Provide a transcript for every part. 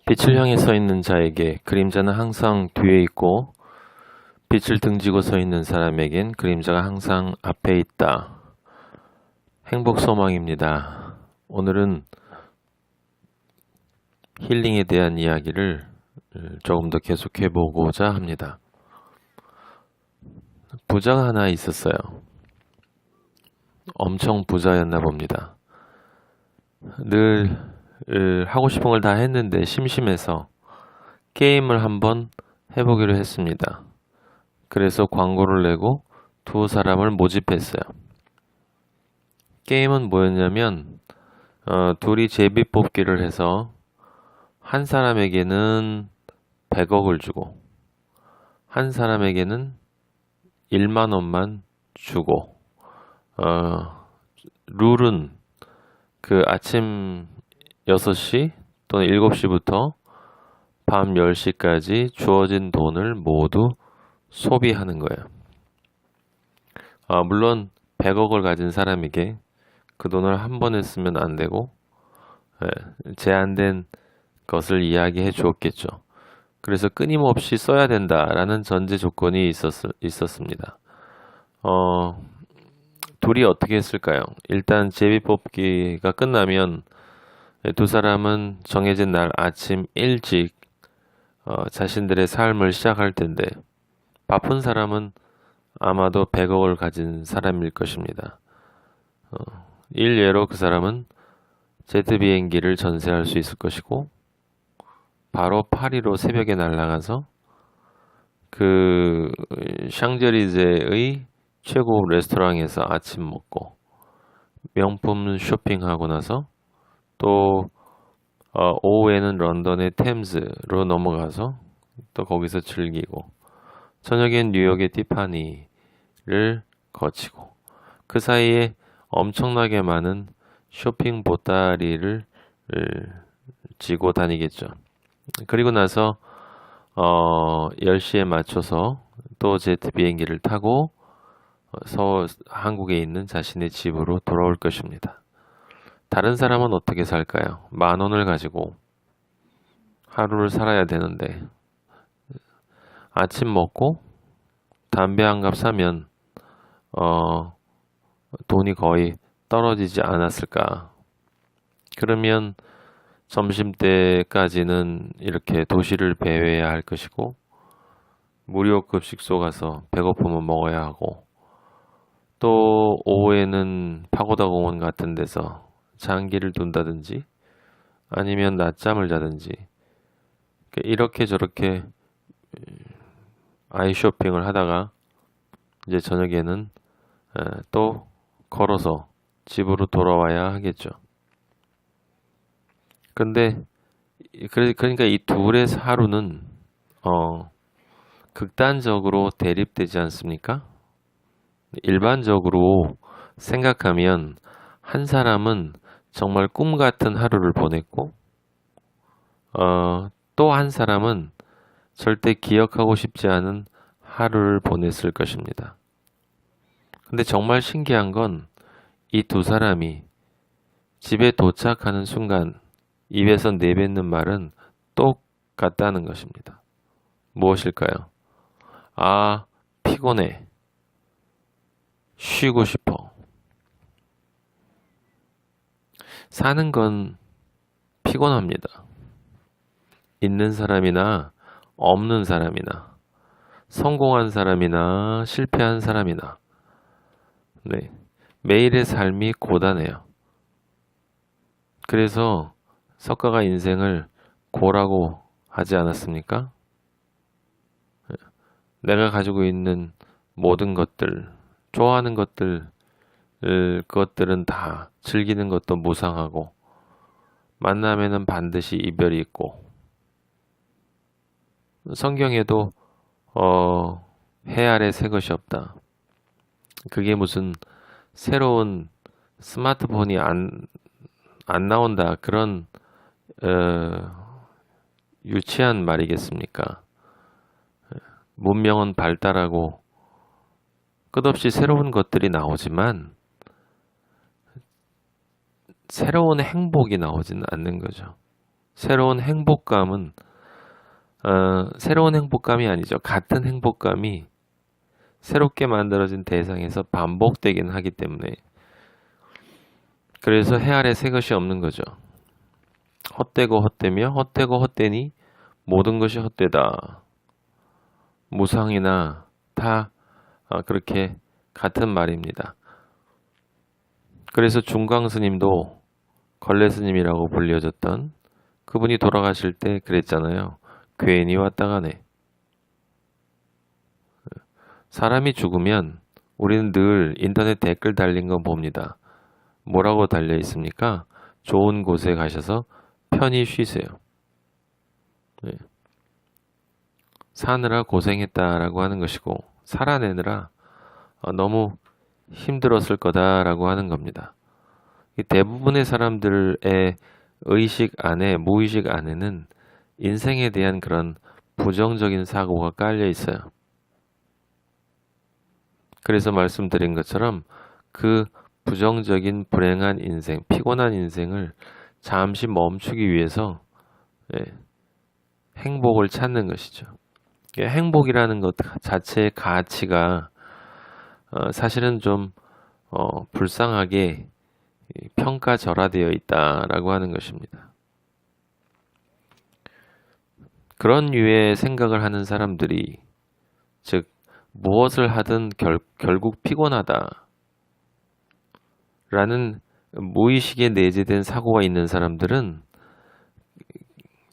빛을 향해 서 있는 자에게 그림자는 항상 뒤에 있고 빛을 등지고 서 있는 사람에겐 그림자가 항상 앞에 있다. 행복 소망입니다. 오늘은 힐링에 대한 이야기를 조금 더 계속해 보고자 합니다. 부자가 하나 있었어요. 엄청 부자였나 봅니다. 늘 하고 싶은 걸 다 했는데 심심해서 게임을 한번 해보기로 했습니다. 그래서 광고를 내고 두 사람을 모집했어요. 게임은 뭐였냐면 둘이 제비뽑기를 해서 한 사람에게는 100억을 주고 한 사람에게는 1만 원만 주고 룰은 그 아침 6시 또는 7시부터 밤 10시까지 주어진 돈을 모두 소비하는 거예요. 물론 100억을 가진 사람에게 그 돈을 한 번에 쓰면 안 되고 제한된 것을 이야기해 주었겠죠. 그래서 끊임없이 써야 된다라는 전제 조건이 있었습니다. 둘이 어떻게 했을까요? 일단 제비뽑기가 끝나면 두 사람은 정해진 날 아침 일찍 자신들의 삶을 시작할 텐데 바쁜 사람은 아마도 100억을 가진 사람일 것입니다. 일례로 그 사람은 제트 비행기를 전세할 수 있을 것이고 바로 파리로 새벽에 날아가서 그 샹젤리제의 최고급 레스토랑에서 아침 먹고 명품 쇼핑하고 나서 또 오후에는 런던의 템즈로 넘어가서 또 거기서 즐기고 저녁엔 뉴욕의 티파니를 거치고 그 사이에 엄청나게 많은 쇼핑 보따리를 지고 다니겠죠. 그리고 나서 10시에 맞춰서 또 제트 비행기를 타고 한국에 있는 자신의 집으로 돌아올 것입니다. 다른 사람은 어떻게 살까요? 10,000원을 가지고 하루를 살아야 되는데 아침 먹고 담배 한 갑 사면 돈이 거의 떨어지지 않았을까? 그러면 점심때까지는 이렇게 도시를 배회해야 할 것이고 무료 급식소 가서 배고프면 먹어야 하고 또 오후에는 파고다 공원 같은 데서 장기를 둔다든지 아니면 낮잠을 자든지 이렇게 저렇게 아이 쇼핑을 하다가 이제 저녁에는 또 걸어서 집으로 돌아와야 하겠죠. 근데 그러니까 이 둘의 하루는 극단적으로 대립되지 않습니까? 일반적으로 생각하면 한 사람은 정말 꿈 같은 하루를 보냈고 또 한 사람은 절대 기억하고 싶지 않은 하루를 보냈을 것입니다. 근데 정말 신기한 건 이 두 사람이 집에 도착하는 순간 입에서 내뱉는 말은 똑같다는 것입니다. 무엇일까요? 아, 피곤해. 쉬고 싶어. 사는 건 피곤합니다. 있는 사람이나 없는 사람이나 성공한 사람이나 실패한 사람이나 매일의 삶이 고단해요. 그래서 석가가 인생을 고라고 하지 않았습니까? 내가 가지고 있는 모든 것들, 좋아하는 것들, 그것들은 다 즐기는 것도 무상하고 만남에는 반드시 이별이 있고 성경에도 해 아래 새 것이 없다. 그게 무슨 새로운 스마트폰이 안 나온다 그런 유치한 말이겠습니까? 문명은 발달하고 끝없이 새로운 것들이 나오지만 새로운 행복이 나오지는 않는 거죠. 새로운 행복감은 새로운 행복감이 아니죠. 같은 행복감이 새롭게 만들어진 대상에서 반복되긴 하기 때문에, 그래서 해 아래 새 것이 없는 거죠. 헛되고 헛되며 헛되고 헛되니 모든 것이 헛되다. 무상이나 다 그렇게 같은 말입니다. 그래서 중광스님도 걸레스님이라고 불려졌던 그분이 돌아가실 때 그랬잖아요. 괜히 왔다 가네. 사람이 죽으면 우리는 늘 인터넷 댓글 달린 거 봅니다. 뭐라고 달려 있습니까? 좋은 곳에 가셔서 편히 쉬세요. 네. 사느라 고생했다라고 하는 것이고, 살아내느라 너무 힘들었을 거다라고 하는 겁니다. 대부분의 사람들의 의식 안에, 무의식 안에는 인생에 대한 그런 부정적인 사고가 깔려 있어요. 그래서 말씀드린 것처럼 그 부정적인 불행한 인생, 피곤한 인생을 잠시 멈추기 위해서 행복을 찾는 것이죠. 행복이라는 것 자체의 가치가 사실은 좀 불쌍하게 평가절하되어 있다라고 하는 것입니다. 그런 류의 생각을 하는 사람들이, 즉 무엇을 하든 결국 피곤하다 라는 무의식에 내재된 사고가 있는 사람들은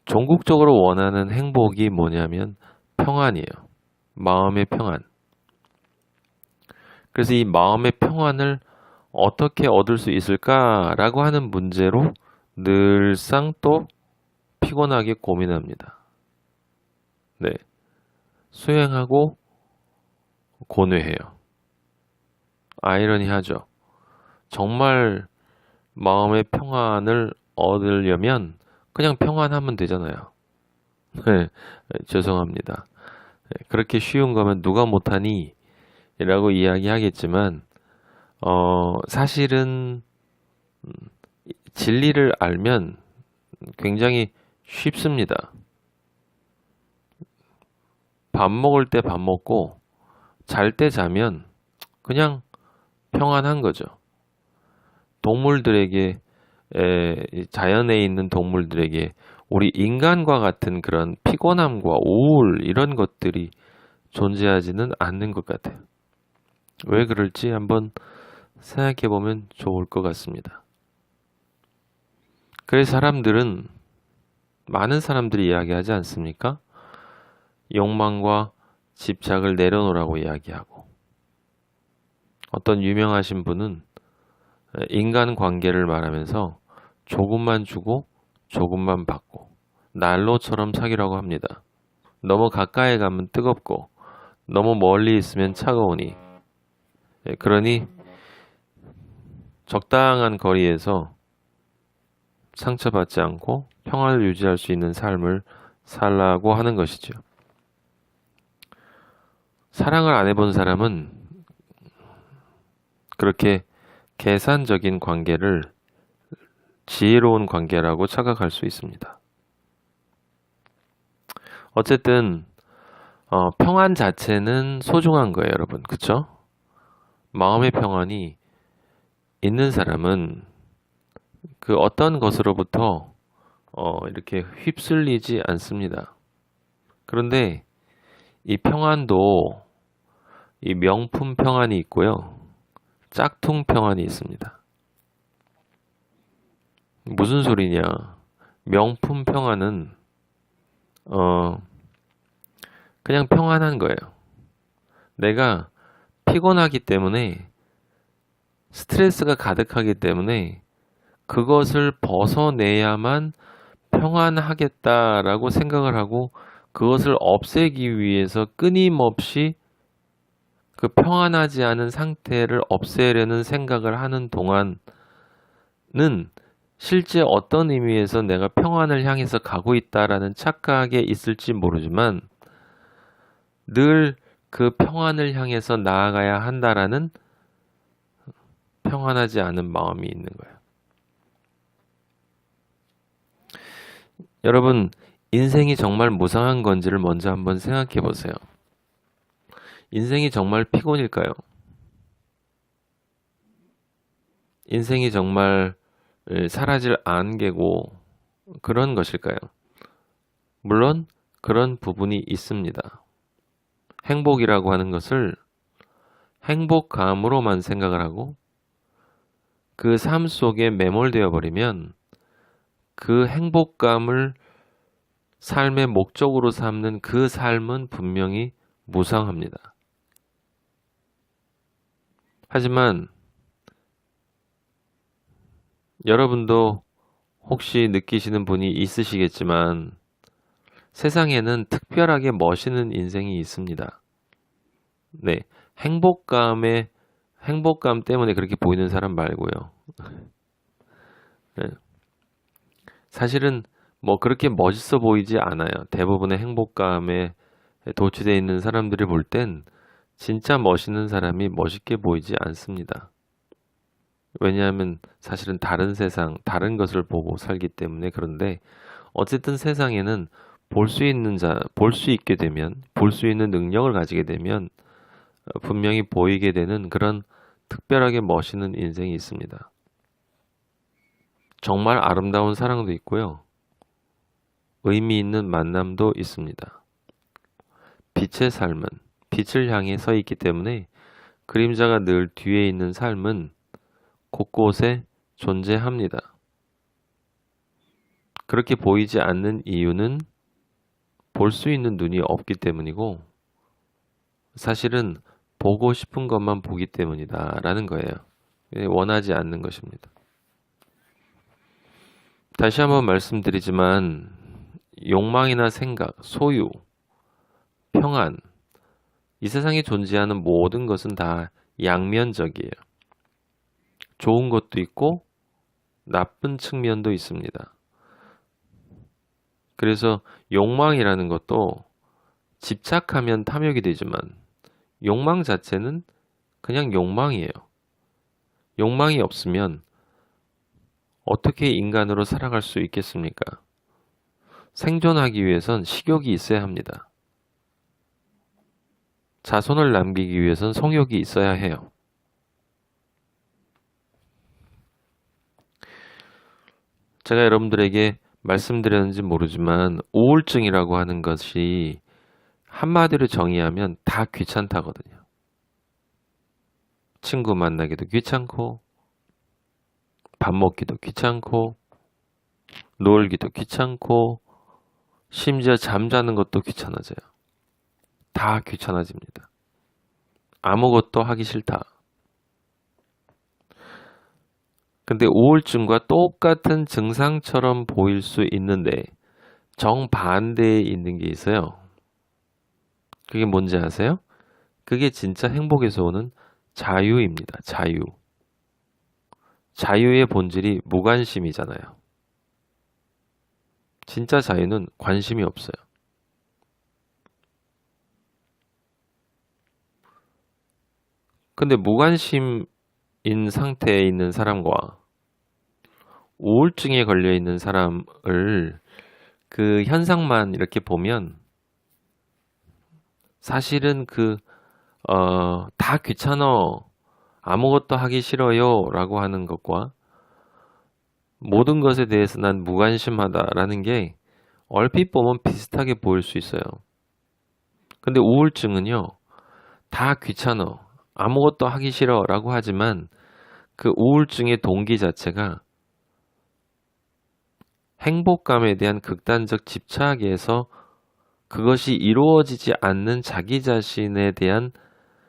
종국적으로 원하는 행복이 뭐냐면 평안이에요. 마음의 평안. 그래서 이 마음의 평안을 어떻게 얻을 수 있을까라고 하는 문제로 늘상 또 피곤하게 고민합니다. 네. 수행하고 고뇌해요. 아이러니하죠. 정말 마음의 평안을 얻으려면 그냥 평안하면 되잖아요. 네, 죄송합니다. 그렇게 쉬운 거면 누가 못하니? 라고 이야기하겠지만 사실은 진리를 알면 굉장히 쉽습니다. 밥 먹을 때 밥 먹고 잘 때 자면 그냥 평안한 거죠. 동물들에게, 자연에 있는 동물들에게 우리 인간과 같은 그런 피곤함과 우울 이런 것들이 존재하지는 않는 것 같아요. 왜 그럴지 한번 생각해 보면 좋을 것 같습니다. 그래서 많은 사람들이 이야기하지 않습니까? 욕망과 집착을 내려놓으라고 이야기하고, 어떤 유명하신 분은 인간관계를 말하면서 조금만 주고 조금만 받고 난로처럼 사귀라고 합니다. 너무 가까이 가면 뜨겁고 너무 멀리 있으면 차가우니, 그러니 적당한 거리에서 상처받지 않고 평화를 유지할 수 있는 삶을 살라고 하는 것이죠. 사랑을 안 해본 사람은 그렇게 계산적인 관계를 지혜로운 관계라고 착각할 수 있습니다. 어쨌든 평안 자체는 소중한 거예요, 여러분. 그쵸? 마음의 평안이 있는 사람은 그 어떤 것으로부터 이렇게 휩쓸리지 않습니다. 그런데 이 평안도 이 명품 평안이 있고요, 짝퉁 평안이 있습니다. 무슨 소리냐? 명품 평안은 그냥 평안한 거예요. 내가 피곤하기 때문에, 스트레스가 가득하기 때문에 그것을 벗어내야만 평안하겠다라고 생각을 하고, 그것을 없애기 위해서 끊임없이 그 평안하지 않은 상태를 없애려는 생각을 하는 동안은 실제 어떤 의미에서 내가 평안을 향해서 가고 있다라는 착각에 있을지 모르지만 늘 그 평안을 향해서 나아가야 한다라는 평안하지 않은 마음이 있는 거예요. 여러분, 인생이 정말 무상한 건지를 먼저 한번 생각해 보세요. 인생이 정말 피곤일까요? 인생이 정말 사라질 안개고 그런 것일까요? 물론 그런 부분이 있습니다. 행복이라고 하는 것을 행복감으로만 생각을 하고 그 삶 속에 매몰되어 버리면 그 행복감을 삶의 목적으로 삼는 그 삶은 분명히 무상합니다. 하지만 여러분도 혹시 느끼시는 분이 있으시겠지만 세상에는 특별하게 멋있는 인생이 있습니다. 네, 행복감 때문에 그렇게 보이는 사람 말고요. 네, 사실은 뭐 그렇게 멋있어 보이지 않아요. 대부분의 행복감에 도취되어 있는 사람들을 볼 땐 진짜 멋있는 사람이 멋있게 보이지 않습니다. 왜냐하면 사실은 다른 세상, 다른 것을 보고 살기 때문에. 그런데 어쨌든 세상에는 볼 수 있게 되면, 볼 수 있는 능력을 가지게 되면 분명히 보이게 되는 그런 특별하게 멋있는 인생이 있습니다. 정말 아름다운 사랑도 있고요. 의미 있는 만남도 있습니다. 빛의 삶은 빛을 향해 서 있기 때문에 그림자가 늘 뒤에 있는 삶은 곳곳에 존재합니다. 그렇게 보이지 않는 이유는 볼 수 있는 눈이 없기 때문이고 사실은 보고 싶은 것만 보기 때문이다 라는 거예요. 원하지 않는 것입니다. 다시 한번 말씀드리지만 욕망이나 생각, 소유, 평안, 이 세상에 존재하는 모든 것은 다 양면적이에요. 좋은 것도 있고 나쁜 측면도 있습니다. 그래서 욕망이라는 것도 집착하면 탐욕이 되지만 욕망 자체는 그냥 욕망이에요. 욕망이 없으면 어떻게 인간으로 살아갈 수 있겠습니까? 생존하기 위해선 식욕이 있어야 합니다. 자손을 남기기 위해선 성욕이 있어야 해요. 제가 여러분들에게 말씀드렸는지 모르지만 우울증이라고 하는 것이 한마디로 정의하면 다 귀찮다거든요. 친구 만나기도 귀찮고 밥 먹기도 귀찮고 놀기도 귀찮고 심지어 잠자는 것도 귀찮아져요. 다 귀찮아집니다. 아무것도 하기 싫다. 근데 우울증과 똑같은 증상처럼 보일 수 있는데 정반대에 있는 게 있어요. 그게 뭔지 아세요? 그게 진짜 행복에서 오는 자유입니다. 자유. 자유의 본질이 무관심이잖아요. 진짜 자유는 관심이 없어요. 근데 무관심인 상태에 있는 사람과 우울증에 걸려 있는 사람을 그 현상만 이렇게 보면 사실은 다 귀찮아, 아무것도 하기 싫어요 라고 하는 것과 모든 것에 대해서 난 무관심하다라는 게 얼핏 보면 비슷하게 보일 수 있어요. 근데 우울증은요, 다 귀찮아, 아무것도 하기 싫어 라고 하지만 그 우울증의 동기 자체가 행복감에 대한 극단적 집착에서 그것이 이루어지지 않는 자기 자신에 대한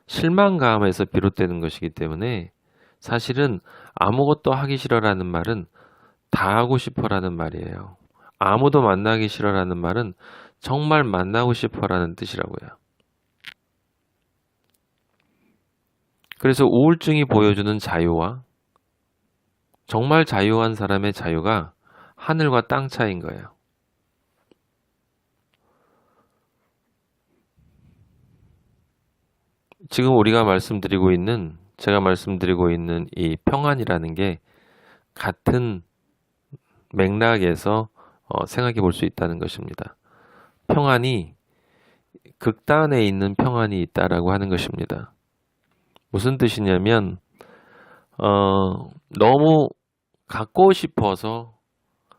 실망감에서 비롯되는 것이기 때문에 사실은 아무것도 하기 싫어라는 말은 다 하고 싶어라는 말이에요. 아무도 만나기 싫어라는 말은 정말 만나고 싶어라는 뜻이라고요. 그래서 우울증이 보여주는 자유와 정말 자유한 사람의 자유가 하늘과 땅 차이인 거예요. 지금 제가 말씀드리고 있는 이 평안이라는 게 같은 맥락에서 생각해 볼 수 있다는 것입니다. 평안이 극단에 있는 평안이 있다라고 하는 것입니다. 무슨 뜻이냐면 너무 갖고 싶어서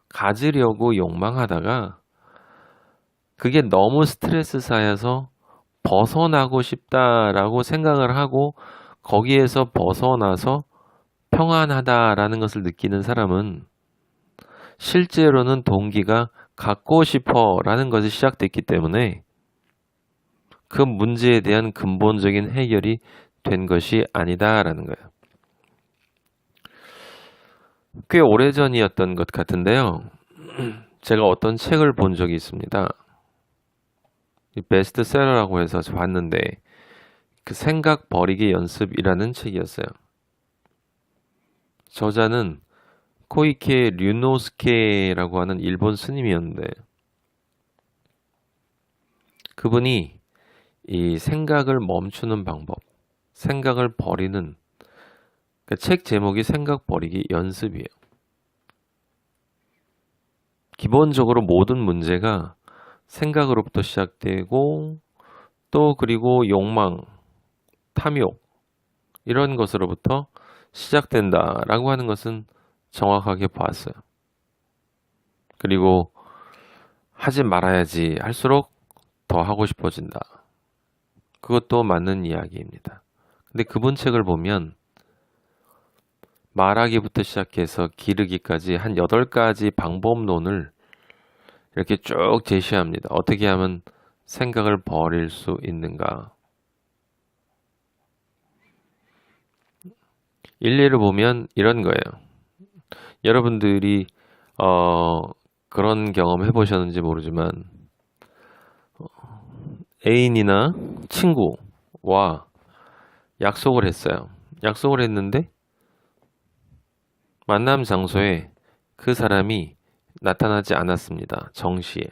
가지려고 욕망하다가 그게 너무 스트레스 쌓여서 벗어나고 싶다라고 생각을 하고 거기에서 벗어나서 평안하다라는 것을 느끼는 사람은 실제로는 동기가 갖고 싶어라는 것이 시작됐기 때문에 그 문제에 대한 근본적인 해결이 된 것이 아니다라는 거예요. 꽤 오래전이었던 것 같은데요. 제가 어떤 책을 본 적이 있습니다. 베스트셀러라고 해서 봤는데 그 생각 버리기 연습이라는 책이었어요. 저자는 코이케 류노스케라고 하는 일본 스님이었는데 그분이 이 생각을 멈추는 방법, 생각을 버리는 그 책 제목이 생각 버리기 연습이에요. 기본적으로 모든 문제가 생각으로부터 시작되고 또 그리고 욕망, 탐욕 이런 것으로부터 시작된다라고 하는 것은 정확하게 보았어요. 그리고 하지 말아야지 할수록 더 하고 싶어진다. 그것도 맞는 이야기입니다. 근데 그분 책을 보면 말하기부터 시작해서 기르기까지 한 8가지 방법론을 이렇게 쭉 제시합니다. 어떻게 하면 생각을 버릴 수 있는가. 일례를 보면 이런 거예요. 여러분들이 그런 경험 해보셨는지 모르지만 애인이나 친구와 약속을 했어요. 약속을 했는데 만남 장소에 그 사람이 나타나지 않았습니다. 정시에.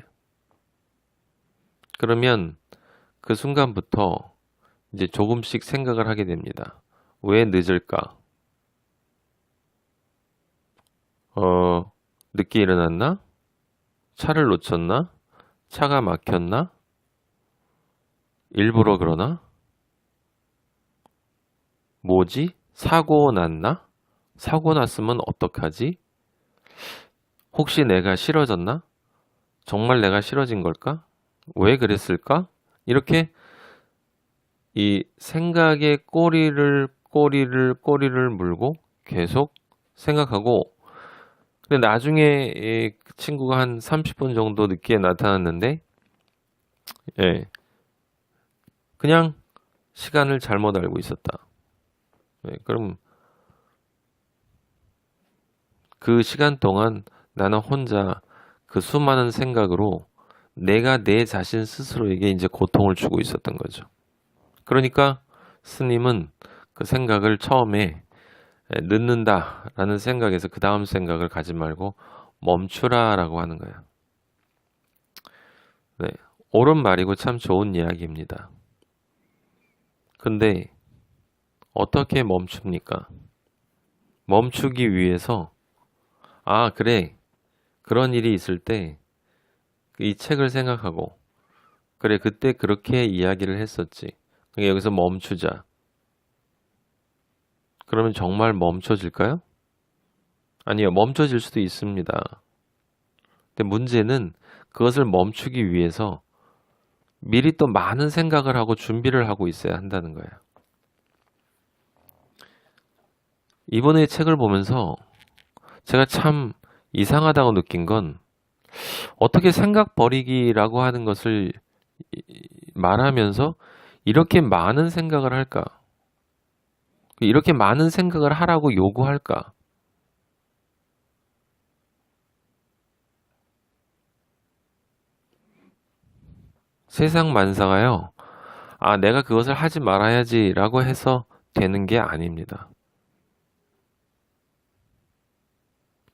그러면 그 순간부터 이제 조금씩 생각을 하게 됩니다. 왜 늦을까? 늦게 일어났나? 차를 놓쳤나? 차가 막혔나? 일부러 그러나? 뭐지? 사고 났나? 사고 났으면 어떡하지? 혹시 내가 싫어졌나? 정말 내가 싫어진 걸까? 왜 그랬을까? 이렇게 이 생각의 꼬리를 물고 계속 생각하고 근데 나중에 그 친구가 한 30분 정도 늦게 나타났는데 예, 그냥 시간을 잘못 알고 있었다. 예, 그럼 그 시간 동안 나는 혼자 그 수많은 생각으로 내가 내 자신 스스로에게 이제 고통을 주고 있었던 거죠. 그러니까 스님은 그 생각을 처음에 늦는다라는 생각에서 그 다음 생각을 가지 말고 멈추라라고 하는 거예요. 네, 옳은 말이고 참 좋은 이야기입니다. 근데 어떻게 멈춥니까? 멈추기 위해서 그래 그런 일이 있을 때 이 책을 생각하고 그래 그때 그렇게 이야기를 했었지. 그러니까 여기서 멈추자. 그러면 정말 멈춰질까요? 아니요, 멈춰질 수도 있습니다. 근데 문제는 그것을 멈추기 위해서 미리 또 많은 생각을 하고 준비를 하고 있어야 한다는 거예요. 이번에 책을 보면서 제가 참 이상하다고 느낀 건 어떻게 생각 버리기라고 하는 것을 말하면서 이렇게 많은 생각을 할까? 이렇게 많은 생각을 하라고 요구할까? 세상 만사가요. 내가 그것을 하지 말아야지라고 해서 되는 게 아닙니다.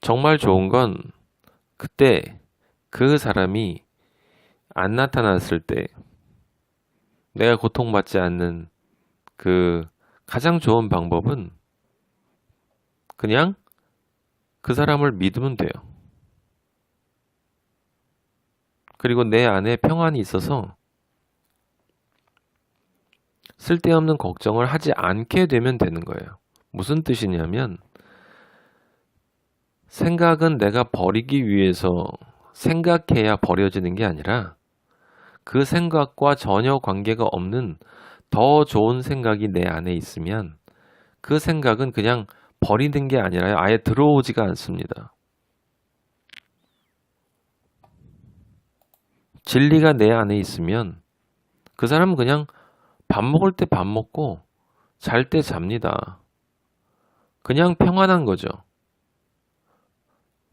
정말 좋은 건 그때 그 사람이 안 나타났을 때 내가 고통받지 않는 그 가장 좋은 방법은 그냥 그 사람을 믿으면 돼요. 그리고 내 안에 평안이 있어서 쓸데없는 걱정을 하지 않게 되면 되는 거예요. 무슨 뜻이냐면 생각은 내가 버리기 위해서 생각해야 버려지는 게 아니라 그 생각과 전혀 관계가 없는 더 좋은 생각이 내 안에 있으면 그 생각은 그냥 버리는 게 아니라 아예 들어오지가 않습니다. 진리가 내 안에 있으면 그 사람은 그냥 밥 먹을 때 밥 먹고 잘 때 잡니다. 그냥 평안한 거죠.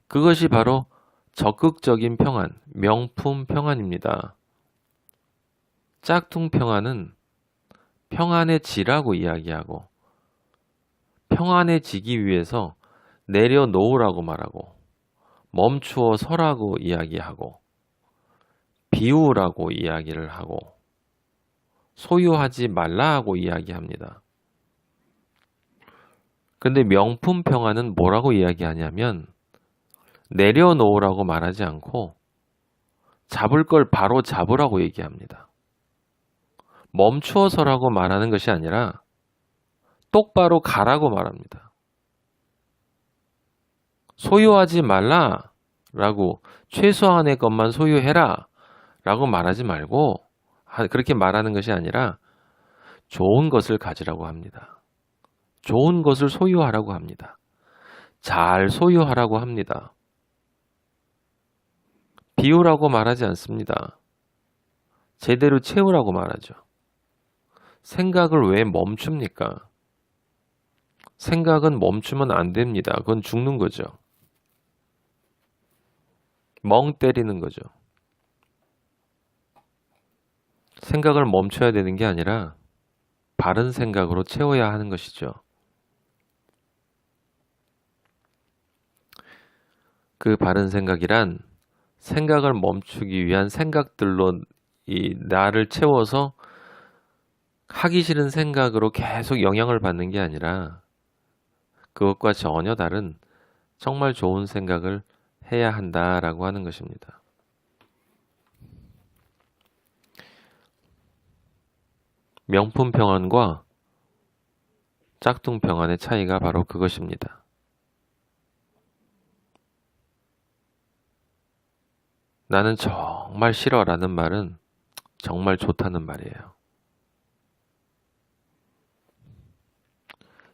그것이 바로 적극적인 평안, 명품 평안입니다. 짝퉁 평안은 평안해지라고 이야기하고 평안해지기 위해서 내려놓으라고 말하고 멈추어 서라고 이야기하고 비우라고 이야기를 하고 소유하지 말라고 이야기합니다. 근데 명품 평안은 뭐라고 이야기하냐면 내려놓으라고 말하지 않고 잡을 걸 바로 잡으라고 얘기합니다. 멈추어서라고 말하는 것이 아니라 똑바로 가라고 말합니다. 소유하지 말라라고 최소한의 것만 소유해라 라고 말하지 말고 그렇게 말하는 것이 아니라 좋은 것을 가지라고 합니다. 좋은 것을 소유하라고 합니다. 잘 소유하라고 합니다. 비우라고 말하지 않습니다. 제대로 채우라고 말하죠. 생각을 왜 멈춥니까? 생각은 멈추면 안 됩니다. 그건 죽는 거죠. 멍 때리는 거죠. 생각을 멈춰야 되는 게 아니라 바른 생각으로 채워야 하는 것이죠. 그 바른 생각이란 생각을 멈추기 위한 생각들로 이 나를 채워서 하기 싫은 생각으로 계속 영향을 받는 게 아니라 그것과 전혀 다른 정말 좋은 생각을 해야 한다라고 하는 것입니다. 명품 평안과 짝퉁 평안의 차이가 바로 그것입니다. 나는 정말 싫어라는 말은 정말 좋다는 말이에요.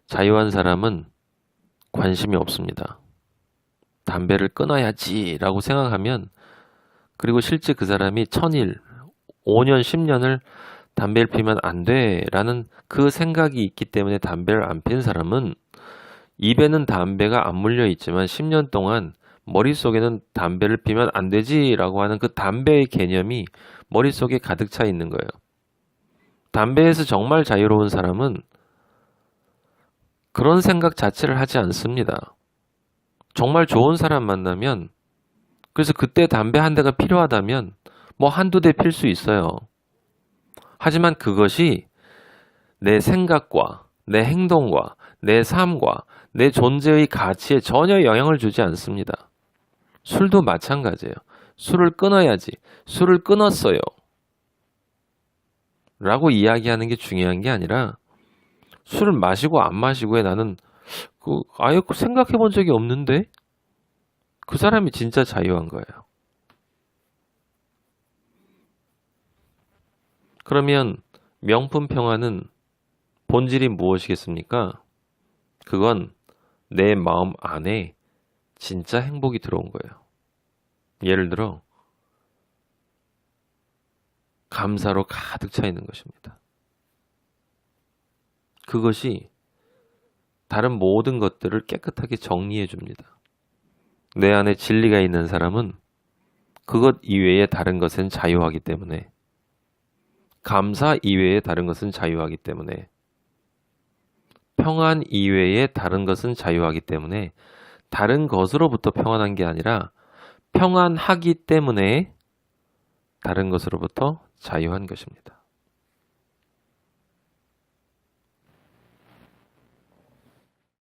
자유한 사람은 관심이 없습니다. 담배를 끊어야지 라고 생각하면 그리고 실제 그 사람이 1000일, 5년, 10년을 담배를 피면 안 돼 라는 그 생각이 있기 때문에 담배를 안 피는 사람은 입에는 담배가 안 물려 있지만 10년 동안 머릿속에는 담배를 피면 안 되지 라고 하는 그 담배의 개념이 머릿속에 가득 차 있는 거예요. 담배에서 정말 자유로운 사람은 그런 생각 자체를 하지 않습니다. 정말 좋은 사람 만나면 그래서 그때 담배 한 대가 필요하다면 뭐 한두 대 필 수 있어요. 하지만 그것이 내 생각과 내 행동과 내 삶과 내 존재의 가치에 전혀 영향을 주지 않습니다. 술도 마찬가지예요. 술을 끊어야지. 술을 끊었어요. 라고 이야기하는 게 중요한 게 아니라 술을 마시고 안 마시고에 나는 아예 생각해 본 적이 없는데 그 사람이 진짜 자유한 거예요. 그러면 명품 평안은 본질이 무엇이겠습니까? 그건 내 마음 안에 진짜 행복이 들어온 거예요. 예를 들어 감사로 가득 차 있는 것입니다. 그것이 다른 모든 것들을 깨끗하게 정리해 줍니다. 내 안에 진리가 있는 사람은 그것 이외의 다른 것은 자유하기 때문에 감사 이외의 다른 것은 자유하기 때문에 평안 이외의 다른 것은 자유하기 때문에 다른 것으로부터 평안한 게 아니라 평안하기 때문에 다른 것으로부터 자유한 것입니다.